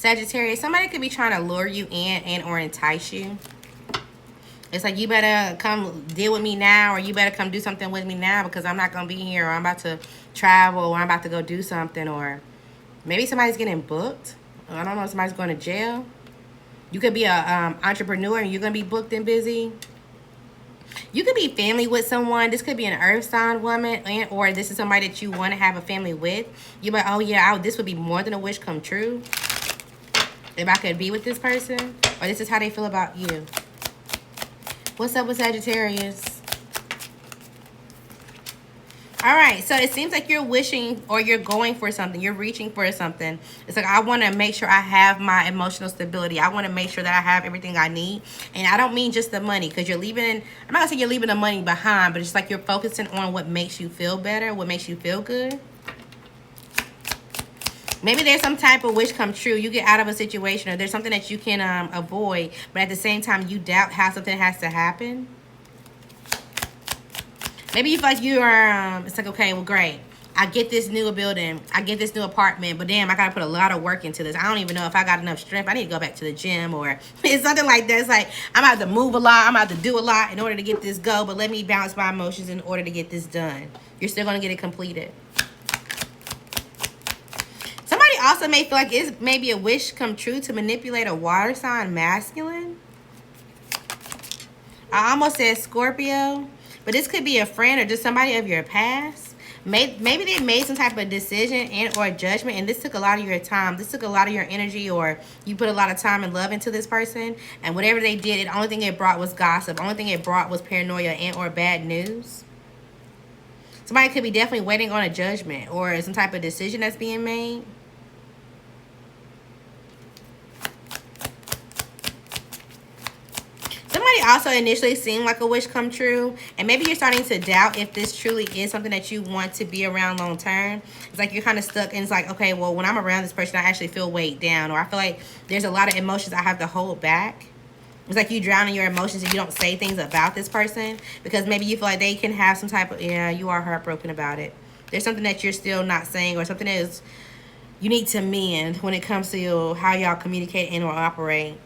Sagittarius, somebody could be trying to lure you in and or entice you. It's like, you better come deal with me now, or you better come do something with me now because I'm not going to be here, or I'm about to travel, or I'm about to go do something, or maybe somebody's getting booked. I don't know if somebody's going to jail. You could be a entrepreneur and you're going to be booked and busy. You could be family with someone. This could be an earth sign woman, and or this is somebody that you want to have a family with. You're like, oh yeah, this would be more than a wish come true if I could be with this person, or this is how they feel about you. What's up with Sagittarius? All right, so it seems like you're wishing, or you're going for something. You're reaching for something. It's like, I want to make sure I have my emotional stability. I want to make sure that I have everything I need. And I don't mean just the money, because you're leaving, I'm not going to say you're leaving the money behind, but it's like you're focusing on what makes you feel better, what makes you feel good. Maybe there's some type of wish come true. You get out of a situation, or there's something that you can avoid, but at the same time, you doubt how something has to happen. Maybe you feel like you are, it's like, okay, well, great. I get this new building. I get this new apartment. But damn, I got to put a lot of work into this. I don't even know if I got enough strength. I need to go back to the gym, or it's something like that. It's like, I'm about to move a lot. I'm about to do a lot in order to get this go. But let me balance my emotions in order to get this done. You're still going to get it completed. Somebody also may feel like it's maybe a wish come true to manipulate a water sign masculine. I almost said Scorpio. But this could be a friend or just somebody of your past. Maybe they made some type of decision and or judgment, and this took a lot of your time. This took a lot of your energy, or you put a lot of time and love into this person. And whatever they did, the only thing it brought was gossip. The only thing it brought was paranoia and or bad news. Somebody could be definitely waiting on a judgment or some type of decision that's being made. Also initially seemed like a wish come true, and maybe you're starting to doubt if this truly is something that you want to be around long term. It's like you're kind of stuck, and it's like, okay, well, when I'm around this person, I actually feel weighed down, or I feel like there's a lot of emotions I have to hold back. It's like you drown in your emotions and you don't say things about this person because maybe you feel like they can have some type of, yeah, you are heartbroken about it. There's something that you're still not saying, or something that is you need to mend when it comes to how y'all communicate and or operate.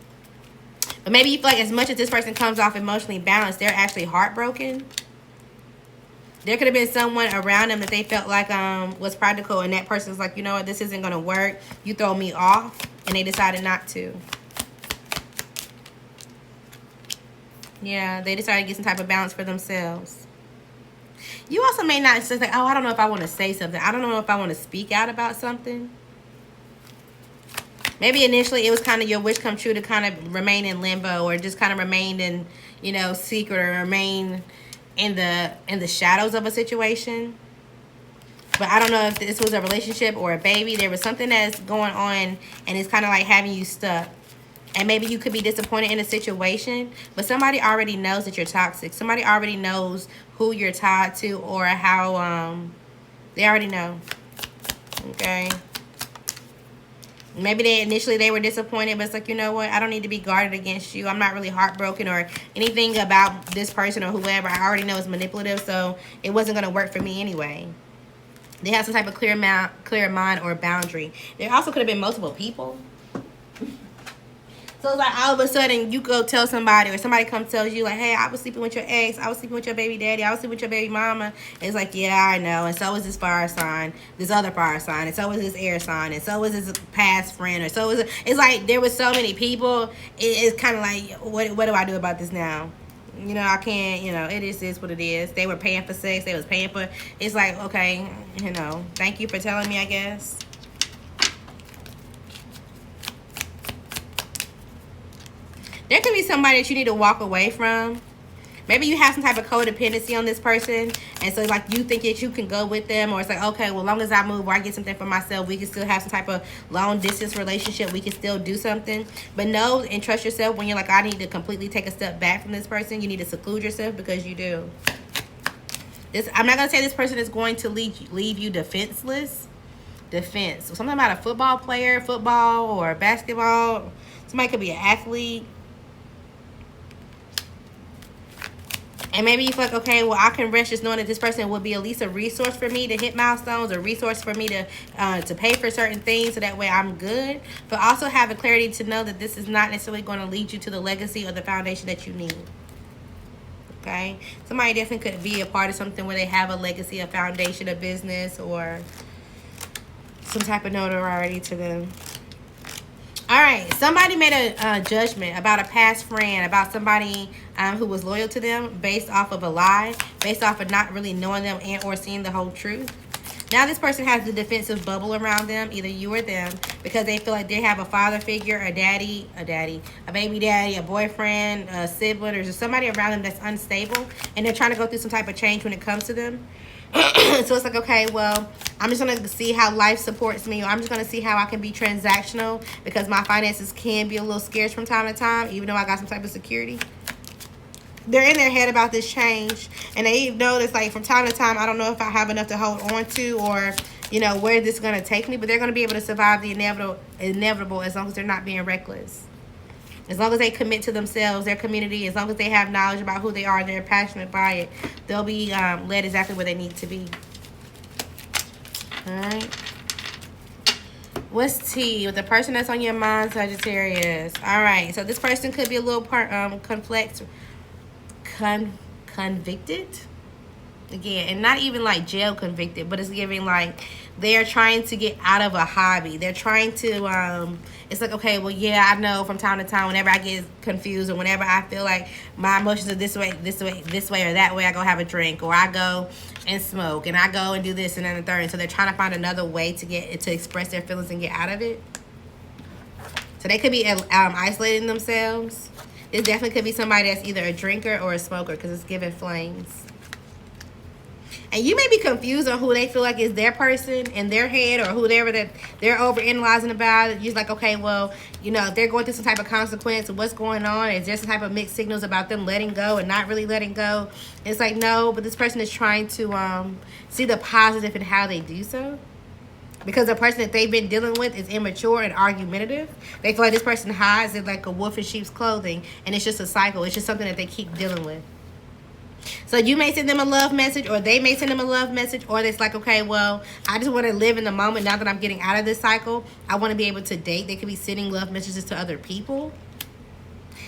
But maybe you feel like as much as this person comes off emotionally balanced, they're actually heartbroken. There could have been someone around them that they felt like was practical, and that person's like, you know what, this isn't going to work. You throw me off, and they decided not to. Yeah, they decided to get some type of balance for themselves. You also may not say, like, oh, I don't know if I want to say something. I don't know if I want to speak out about something. Maybe initially it was kind of your wish come true to kind of remain in limbo, or just kind of remain in, you know, secret, or remain in the shadows of a situation. But I don't know if this was a relationship or a baby. There was something that's going on, and it's kind of like having you stuck. And maybe you could be disappointed in a situation, but somebody already knows that you're toxic. Somebody already knows who you're tied to, or how they already know. Okay. Maybe initially they were disappointed, but it's like, you know what? I don't need to be guarded against you. I'm not really heartbroken or anything about this person or whoever. I already know it's manipulative, so it wasn't going to work for me anyway. They have some type of clear mind or boundary. There also could have been multiple people. So it's like all of a sudden you go tell somebody, or somebody comes tells you like, hey, I was sleeping with your ex, I was sleeping with your baby daddy, I was sleeping with your baby mama. And it's like, yeah, I know. And so is this fire sign, this other fire sign, and so is this air sign, and so is this past friend, or so is it. It's like there was so many people. It's kind of like, what do I do about this now? You know, I can't, you know, it is what it is. They were paying for sex, they was paying for, it's like, okay, you know, thank you for telling me, I guess. There could be somebody that you need to walk away from. Maybe you have some type of codependency on this person, and so like you think that you can go with them, or it's like, okay, well, as long as I move or I get something for myself, we can still have some type of long distance relationship. We can still do something. But know and trust yourself when you're like, I need to completely take a step back from this person. You need to seclude yourself, because you do. I'm not gonna say this person is going to leave you defenseless. Defense. So something about a football player, football or basketball. Somebody could be an athlete. And maybe you feel like, okay, well, I can rest just knowing that this person will be at least a resource for me to hit milestones, or resource for me to pay for certain things, so that way I'm good. But also have the clarity to know that this is not necessarily going to lead you to the legacy or the foundation that you need. Okay? Somebody definitely could be a part of something where they have a legacy, a foundation, a business, or some type of notoriety to them. All right, somebody made a judgment about a past friend, about somebody who was loyal to them based off of a lie, based off of not really knowing them and or seeing the whole truth. Now this person has a defensive bubble around them, either you or them, because they feel like they have a father figure, a daddy, a baby daddy, a boyfriend, a sibling, or just somebody around them that's unstable, and they're trying to go through some type of change when it comes to them. So it's like, okay, well, I'm just going to see how life supports me, or I'm just going to see how I can be transactional, because my finances can be a little scarce from time to time, even though I got some type of security. They're in their head about this change, and they know this, like, from time to time, I don't know if I have enough to hold on to, or, you know, where this is going to take me, but they're going to be able to survive the inevitable as long as they're not being reckless. As long as they commit to themselves, their community, as long as they have knowledge about who they are, they're passionate by it, they'll be led exactly where they need to be. All right. What's T with the person that's on your mind, Sagittarius? All right. So this person could be a little convicted. Again, and not even like jail convicted, but it's giving like they're trying to get out of a hobby. They're trying to, it's like, okay, well, yeah, I know from time to time, whenever I get confused, or whenever I feel like my emotions are this way, or that way, I go have a drink, or I go and smoke, and I go and do this and then the third. And so they're trying to find another way to express their feelings and get out of it. So they could be isolating themselves. This definitely could be somebody that's either a drinker or a smoker, because it's giving flames. And you may be confused on who they feel like is their person in their head, or whoever that they're overanalyzing about. You're just like, okay, well, you know, if they're going through some type of consequence, what's going on? Is there some type of mixed signals about them letting go and not really letting go? It's like, no, but this person is trying to see the positive in how they do so. Because the person that they've been dealing with is immature and argumentative. They feel like this person hides in like a wolf in sheep's clothing, and it's just a cycle. It's just something that they keep dealing with. So you may send them a love message, or they may send them a love message, or it's like, okay, well, I just want to live in the moment now that I'm getting out of this cycle. I want to be able to date. They could be sending love messages to other people.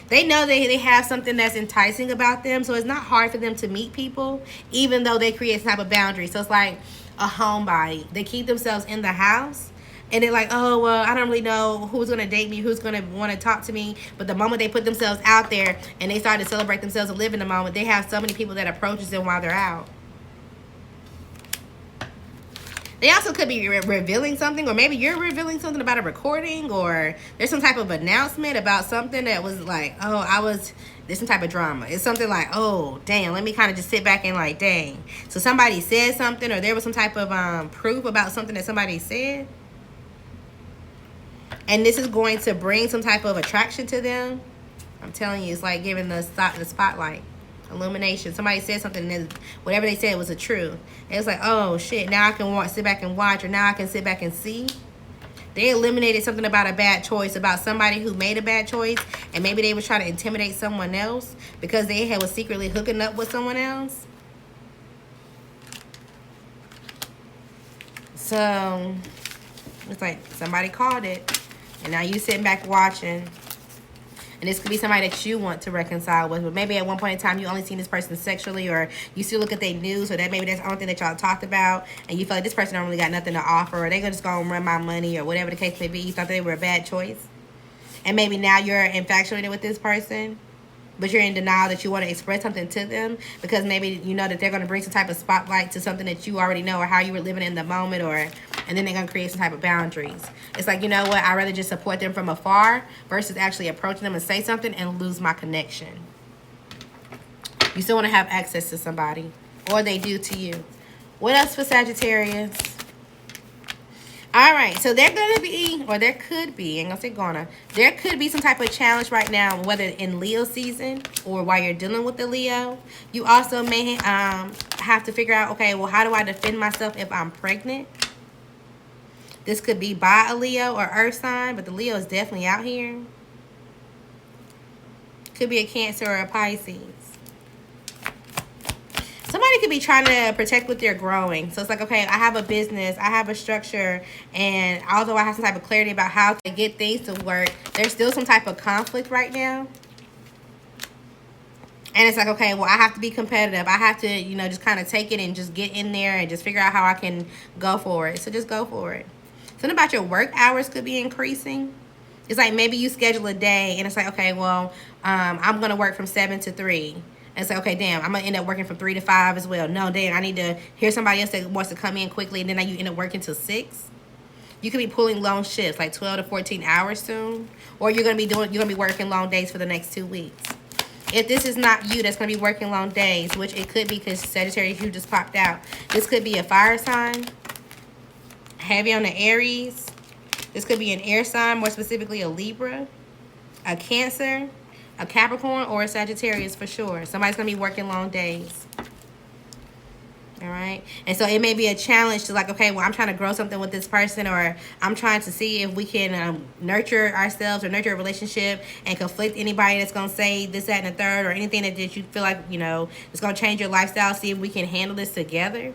They know they have something that's enticing about them, so it's not hard for them to meet people, even though they create some type of boundary. So it's like a homebody. They keep themselves in the house, and they're like, oh, well, I don't really know who's going to date me, who's going to want to talk to me. But the moment they put themselves out there and they start to celebrate themselves and live in the moment, they have so many people that approaches them while they're out. They also could be revealing something, or maybe you're revealing something about a recording, or there's some type of announcement about something that was like, oh, there's some type of drama. It's something like, oh, damn, let me kind of just sit back and like, dang. So somebody said something, or there was some type of proof about something that somebody said. And this is going to bring some type of attraction to them. I'm telling you, it's like giving the spotlight. Illumination. Somebody said something, and whatever they said was a truth. And it's like, oh, shit, now I can sit back and watch, or now I can sit back and see. They eliminated something about a bad choice, about somebody who made a bad choice, and maybe they were trying to intimidate someone else because they was secretly hooking up with someone else. So it's like somebody called it, and now you sitting back watching. And this could be somebody that you want to reconcile with, but maybe at one point in time you only seen this person sexually, or you still look at their news, or that maybe that's the only thing that y'all talked about, and you feel like this person don't really got nothing to offer, or they just gonna run my money, or whatever the case may be. You thought they were a bad choice, and maybe now you're infatuated with this person, but you're in denial that you want to express something to them, because maybe you know that they're going to bring some type of spotlight to something that you already know, or how you were living in the moment, and then they're going to create some type of boundaries. It's like, you know what, I'd rather just support them from afar versus actually approaching them and say something and lose my connection. You still want to have access to somebody, or they do to you. What else for Sagittarius? All right, so they're going to be, or there could be, I'm going to say gonna, there could be some type of challenge right now, whether in Leo season or while you're dealing with the Leo. You also may have to figure out, okay, well, how do I defend myself if I'm pregnant? This could be by a Leo or Earth sign, but the Leo is definitely out here. Could be a Cancer or a Pisces. somebody could be trying to protect what they're growing. So it's like, okay, I have a business, I have a structure, and although I have some type of clarity about how to get things to work, there's still some type of conflict right now. And it's like, okay, well, I have to be competitive. I have to, you know, just kind of take it and just get in there and just figure out how I can go for it. So just go for it. Something about your work hours could be increasing. It's like maybe you schedule a day and it's like, okay, well, I'm going to work from 7 to 3. And say, okay, damn, I'm going to end up working from 3 to 5 as well. No, damn, I need to hear somebody else that wants to come in quickly, and then you end up working till 6. You could be pulling long shifts, like 12 to 14 hours soon. Or you're going to be working long days for the next 2 weeks. If this is not you that's going to be working long days, which it could be because Sagittarius, you just popped out. This could be a fire sign. Heavy on the Aries. This could be an air sign, more specifically a Libra, a Cancer, a Capricorn, or a Sagittarius for sure. Somebody's going to be working long days. All right. And so it may be a challenge to like, okay, well, I'm trying to grow something with this person, or I'm trying to see if we can nurture ourselves or nurture a relationship and conflict anybody that's going to say this, that, and the third, or anything that you feel like, you know, it's going to change your lifestyle. See if we can handle this together.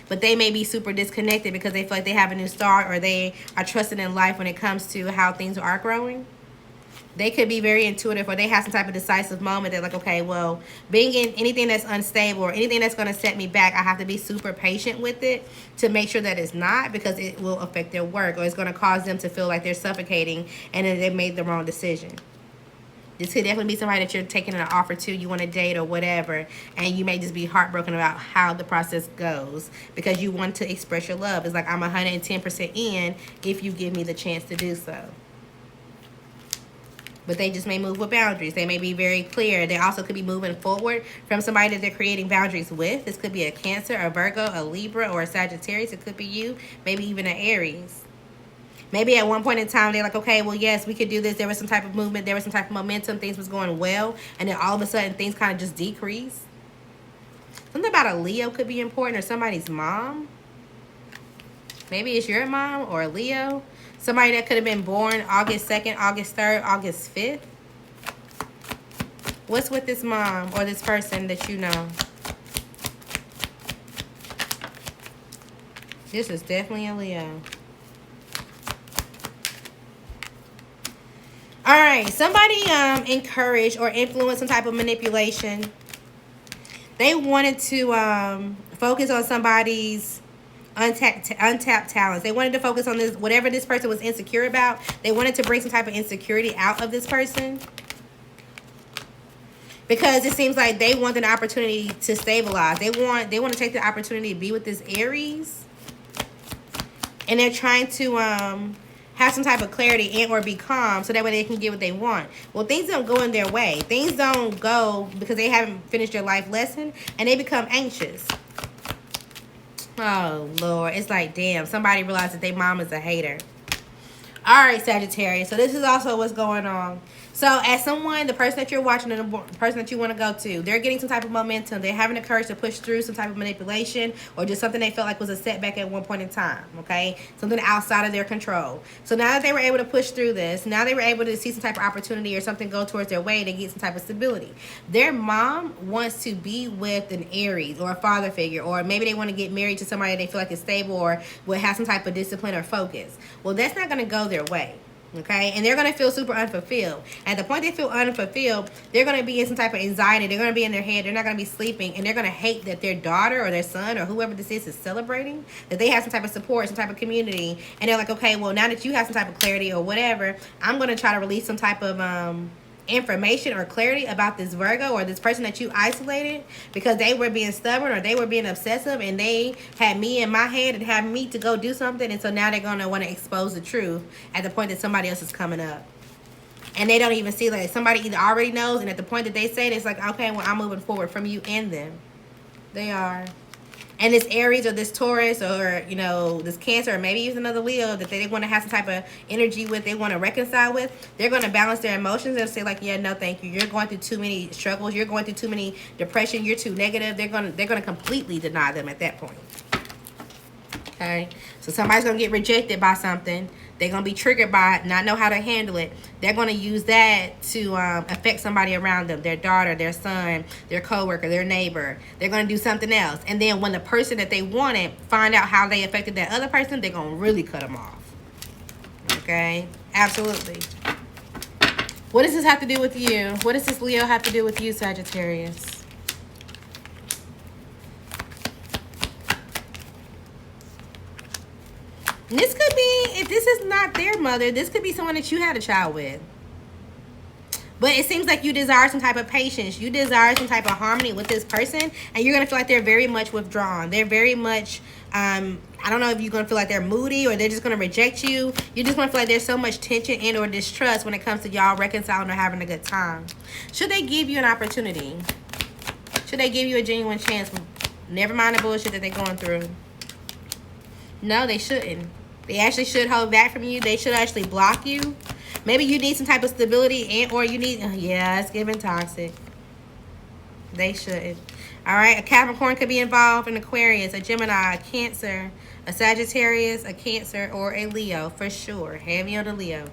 But they may be super disconnected because they feel like they have a new start, or they are trusting in life when it comes to how things are growing. They could be very intuitive, or they have some type of decisive moment. They're like, okay, well, being in anything that's unstable or anything that's going to set me back, I have to be super patient with it to make sure that it's not, because it will affect their work, or it's going to cause them to feel like they're suffocating and then they made the wrong decision. This could definitely be somebody that you're taking an offer to, you want to date or whatever, and you may just be heartbroken about how the process goes because you want to express your love. It's like, I'm 110% in if you give me the chance to do so. But they just may move with boundaries. They may be very clear. They also could be moving forward from somebody that they're creating boundaries with. This could be a Cancer, a Virgo, a Libra, or a Sagittarius. It could be you, maybe even an Aries. Maybe at one point in time, they're like, okay, well, yes, we could do this. There was some type of movement. There was some type of momentum. Things was going well. And then all of a sudden, things kind of just decrease. Something about a Leo could be important, or somebody's mom. Maybe it's your mom or a Leo. Somebody that could have been born August 2nd, August 3rd, August 5th. What's with this mom or this person that you know? This is definitely a Leo. All right, somebody encouraged or influenced some type of manipulation. They wanted to focus on somebody's untapped talents. They wanted to focus on this, whatever this person was insecure about. They wanted to bring some type of insecurity out of this person, because it seems like they want an opportunity to stabilize. They want to take the opportunity to be with this Aries, and they're trying to have some type of clarity and or be calm so that way they can get what they want. Well, things don't go in their way. Things don't go because they haven't finished their life lesson, and they become anxious. Oh, Lord. It's like, damn, somebody realized that their mom is a hater. All right, Sagittarius. So this is also what's going on. So as someone, the person that you're watching, the person that you want to go to, they're getting some type of momentum. They're having the courage to push through some type of manipulation or just something they felt like was a setback at one point in time, okay? Something outside of their control. So now that they were able to push through this, now they were able to see some type of opportunity or something go towards their way to get some type of stability. Their mom wants to be with an Aries or a father figure, or maybe they want to get married to somebody they feel like is stable or will have some type of discipline or focus. Well, that's not going to go their way. Okay, and they're going to feel super unfulfilled. At the point they feel unfulfilled, they're going to be in some type of anxiety. They're going to be in their head. They're not going to be sleeping. And they're going to hate that their daughter or their son or whoever this is celebrating, that they have some type of support, some type of community. And they're like, okay, well, now that you have some type of clarity or whatever, I'm going to try to release some type of information or clarity about this Virgo or this person that you isolated because they were being stubborn or they were being obsessive, and they had me in my head and had me to go do something. And so now they're going to want to expose the truth at the point that somebody else is coming up. And they don't even see, like, somebody either already knows, and at the point that they say it, it's like, okay, well, I'm moving forward from you and them. They are. And this Aries or this Taurus or, you know, this Cancer or maybe even another Leo that they want to have some type of energy with, they want to reconcile with, they're going to balance their emotions and say like, yeah, no, thank you. You're going through too many struggles. You're going through too many depression. You're too negative. They're going to completely deny them at that point. Okay, so somebody's gonna get rejected by something. They're gonna be triggered by it, not know how to handle it. They're gonna use that to affect somebody around them, their daughter, their son, their coworker, their neighbor. They're gonna do something else, and then when the person that they wanted find out how they affected that other person, they're gonna really cut them off. Okay, absolutely. What does this have to do with you? What does this Leo have to do with you, Sagittarius? This could be, if this is not their mother, this could be someone that you had a child with. But it seems like you desire some type of patience. You desire some type of harmony with this person. And you're going to feel like they're very much withdrawn. They're very much, I don't know if you're going to feel like they're moody or they're just going to reject you. You're just going to feel like there's so much tension and or distrust when it comes to y'all reconciling or having a good time. Should they give you an opportunity? Should they give you a genuine chance? Never mind the bullshit that they're going through. No, they shouldn't. They actually should hold back from you. They should actually block you. Maybe you need some type of stability and or you need, yeah, it's giving toxic. They shouldn't. All right, a Capricorn could be involved, an Aquarius, a Gemini, a Cancer, a Sagittarius, a Cancer, or a Leo for sure. Heavy on the Leo.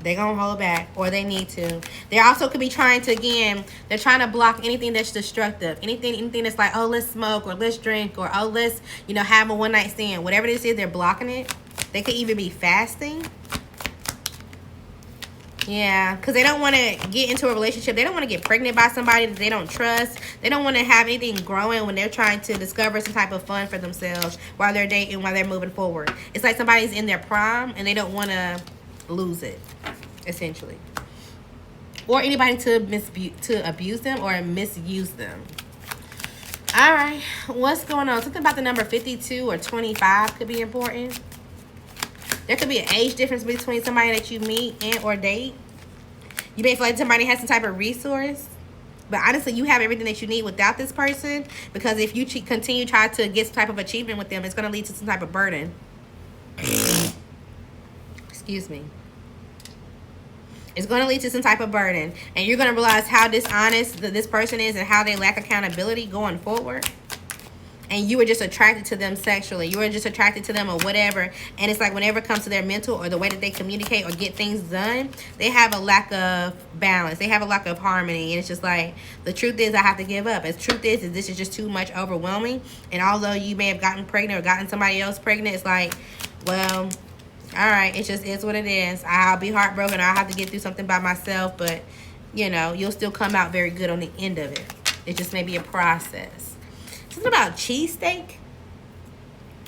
They're going to hold back, or they need to. They also could be trying to, again, they're trying to block anything that's destructive. Anything that's like, oh, let's smoke, or let's drink, or oh, let's, you know, have a one-night stand. Whatever this is, they're blocking it. They could even be fasting. Yeah, because they don't want to get into a relationship. They don't want to get pregnant by somebody that they don't trust. They don't want to have anything growing when they're trying to discover some type of fun for themselves while they're dating, while they're moving forward. It's like somebody's in their prime, and they don't want to lose it, essentially. Or anybody to abuse them or misuse them. All right, what's going on? Something about the number 52 or 25 could be important. There could be an age difference between somebody that you meet and or date. You may feel like somebody has some type of resource, but honestly, you have everything that you need without this person, because if you continue try to get some type of achievement with them, it's going to lead to some type of burden. Excuse me. It's going to lead to some type of burden, and you're going to realize how dishonest this person is and how they lack accountability going forward. And you were just attracted to them sexually. You were just attracted to them or whatever. And it's like whenever it comes to their mental or the way that they communicate or get things done, they have a lack of balance. They have a lack of harmony. And it's just like, the truth is I have to give up. The truth is this is just too much overwhelming. And although you may have gotten pregnant or gotten somebody else pregnant, it's like, well, all right, it just is what it is. I'll be heartbroken. I'll have to get through something by myself. But, you know, you'll still come out very good on the end of it. It just may be a process. Something about cheesesteak.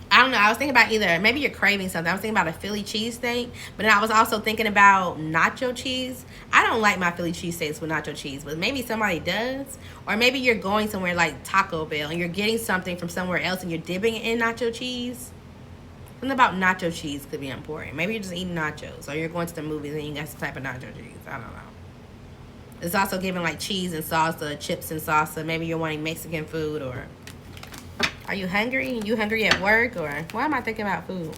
I don't know. I was thinking about either, maybe you're craving something. I was thinking about a Philly cheesesteak. But then I was also thinking about nacho cheese. I don't like my Philly cheesesteaks with nacho cheese. But maybe somebody does. Or maybe you're going somewhere like Taco Bell and you're getting something from somewhere else and you're dipping it in nacho cheese. Something about nacho cheese could be important. Maybe you're just eating nachos. Or you're going to the movies and you got some type of nacho cheese. I don't know. It's also giving like cheese and salsa, chips and salsa. Maybe you're wanting Mexican food, or are you hungry? You hungry at work, or why am I thinking about food?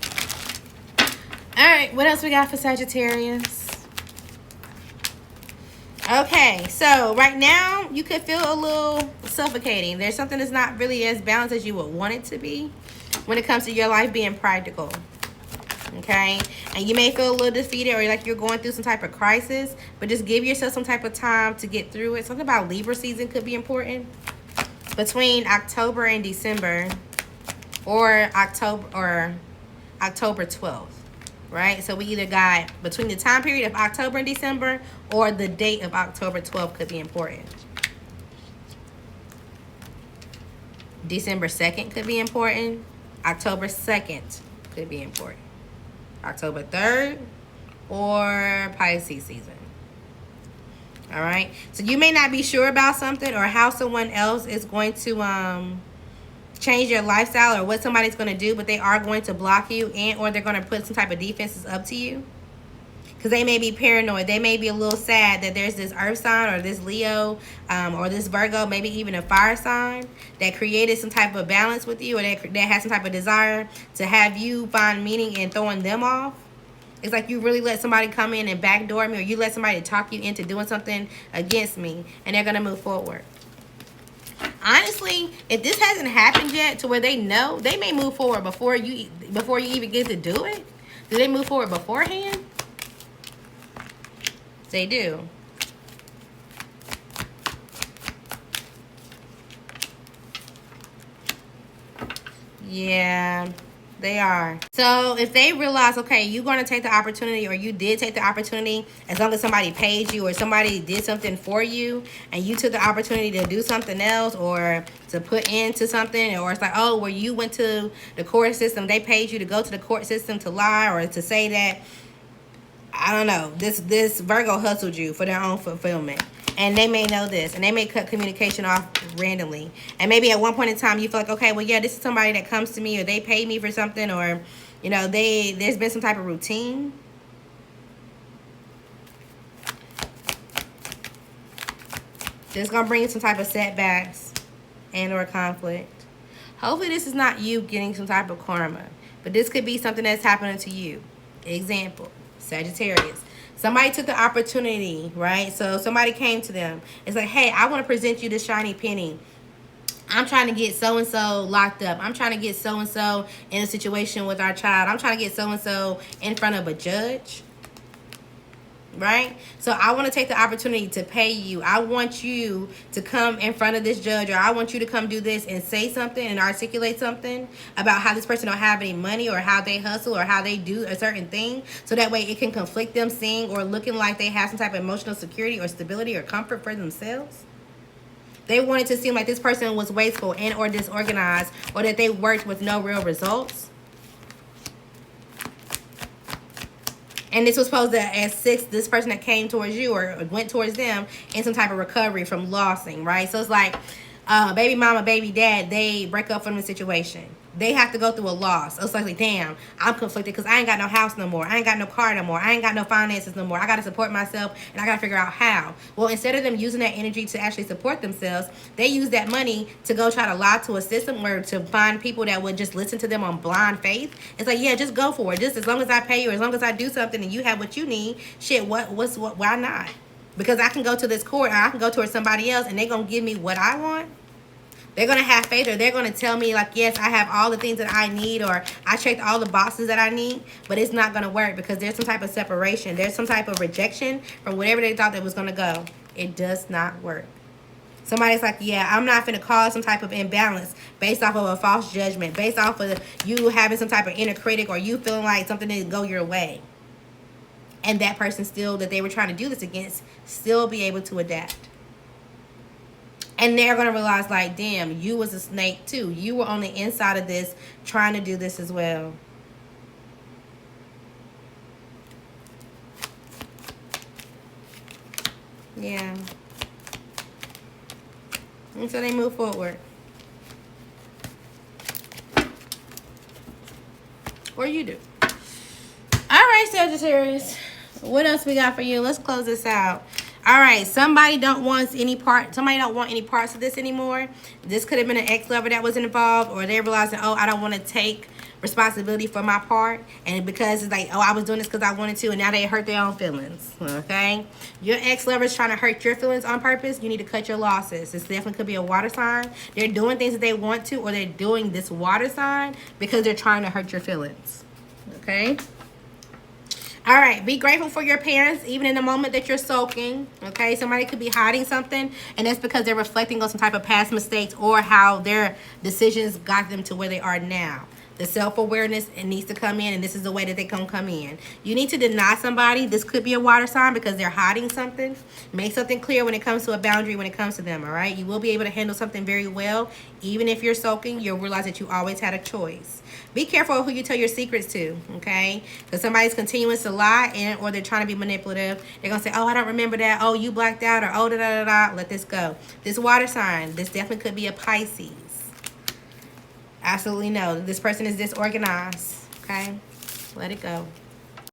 All right, what else we got for Sagittarius? Okay, so right now you could feel a little suffocating. There's something that's not really as balanced as you would want it to be when it comes to your life being practical. Okay, and you may feel a little defeated or like you're going through some type of crisis, but just give yourself some type of time to get through it. Something about Libra season could be important between October and December, or October 12th, right? So we either got between the time period of October and December, or the date of October 12th could be important. December 2nd could be important. October 2nd could be important. October 3rd, or Pisces season. All right, so you may not be sure about something or how someone else is going to change your lifestyle or what somebody's going to do, but they are going to block you, and or they're going to put some type of defenses up to you, because they may be paranoid. They may be a little sad that there's this earth sign or this Leo or this Virgo, maybe even a fire sign, that created some type of balance with you, or that has some type of desire to have you find meaning in throwing them off. It's like you really let somebody come in and backdoor me, or you let somebody talk you into doing something against me, and they're going to move forward. honestly, if this hasn't happened yet to where they know, they may move forward before you even get to do it. Do they move forward beforehand? They do. Yeah, they are. So if they realize, okay, you're going to take the opportunity, or you did take the opportunity, as long as somebody paid you or somebody did something for you, and you took the opportunity to do something else or to put into something, or it's like, oh, where you went to the court system, they paid you to go to the court system to lie or to say that, I don't know, this Virgo hustled you for their own fulfillment. And they may know this, and they may cut communication off randomly. And maybe at one point in time, you feel like, okay, well, yeah, this is somebody that comes to me, or they pay me for something, or, you know, there's been some type of routine. It's going to bring some type of setbacks and or conflict. Hopefully this is not you getting some type of karma, but this could be something that's happening to you. Example, Sagittarius. Somebody took the opportunity, right? So somebody came to them. It's like, hey, I want to present you this shiny penny. I'm trying to get so-and-so locked up. I'm trying to get so-and-so in a situation with our child. I'm trying to get so-and-so in front of a judge. Right? So I want to take the opportunity to pay you. I want you to come in front of this judge, or I want you to come do this and say something and articulate something about how this person don't have any money, or how they hustle, or how they do a certain thing, so that way it can conflict them seeing or looking like they have some type of emotional security or stability or comfort for themselves. They wanted to seem like this person was wasteful and or disorganized, or that they worked with no real results. And this was supposed to assist this person that came towards you or went towards them in some type of recovery from losing, right? So it's like baby mama, baby dad, they break up from the situation. They have to go through a loss. It's like, damn, I'm conflicted because I ain't got no house no more. I ain't got no car no more. I ain't got no finances no more. I got to support myself, and I got to figure out how. Well, instead of them using that energy to actually support themselves, they use that money to go try to lie to a system, or to find people that would just listen to them on blind faith. It's like, yeah, just go for it. Just as long as I pay you, as long as I do something and you have what you need, shit, why not? Because I can go to this court, or I can go towards somebody else, and they're going to give me what I want. They're going to have faith, or they're going to tell me like, yes, I have all the things that I need, or I checked all the boxes that I need, but it's not going to work because there's some type of separation. There's some type of rejection from whatever they thought that was going to go. It does not work. Somebody's like, yeah, I'm not going to cause some type of imbalance based off of a false judgment, based off of you having some type of inner critic, or you feeling like something didn't go your way. And that person still, that they were trying to do this against, still be able to adapt. And they're going to realize, like, damn, you was a snake too. You were on the inside of this trying to do this as well. Yeah. And so they move forward. Or you do. All right, Sagittarius. What else we got for you? Let's close this out. All right, somebody don't want any parts of this anymore. This could have been an ex-lover that was involved, or they realizing, oh, I don't want to take responsibility for my part, and because it's like, oh, I was doing this because I wanted to, and now they hurt their own feelings. Okay, your ex-lover is trying to hurt your feelings on purpose. You need to cut your losses. This definitely could be a water sign. They're doing things that they want to, or they're doing this water sign because they're trying to hurt your feelings. Okay. All right, be grateful for your parents, even in the moment that you're soaking, okay? Somebody could be hiding something, and that's because they're reflecting on some type of past mistakes, or how their decisions got them to where they are now. The self-awareness, it needs to come in, and this is the way that they can come in. You need to deny somebody. This could be a water sign because they're hiding something. Make something clear when it comes to a boundary, when it comes to them, all right? You will be able to handle something very well. Even if you're soaking, you'll realize that you always had a choice. Be careful who you tell your secrets to, okay? Because somebody's continuing to lie, or they're trying to be manipulative. They're going to say, oh, I don't remember that. Oh, you blacked out, or oh, da-da-da-da. Let this go. This water sign, this definitely could be a Pisces. Absolutely no. This person is disorganized, okay? Let it go.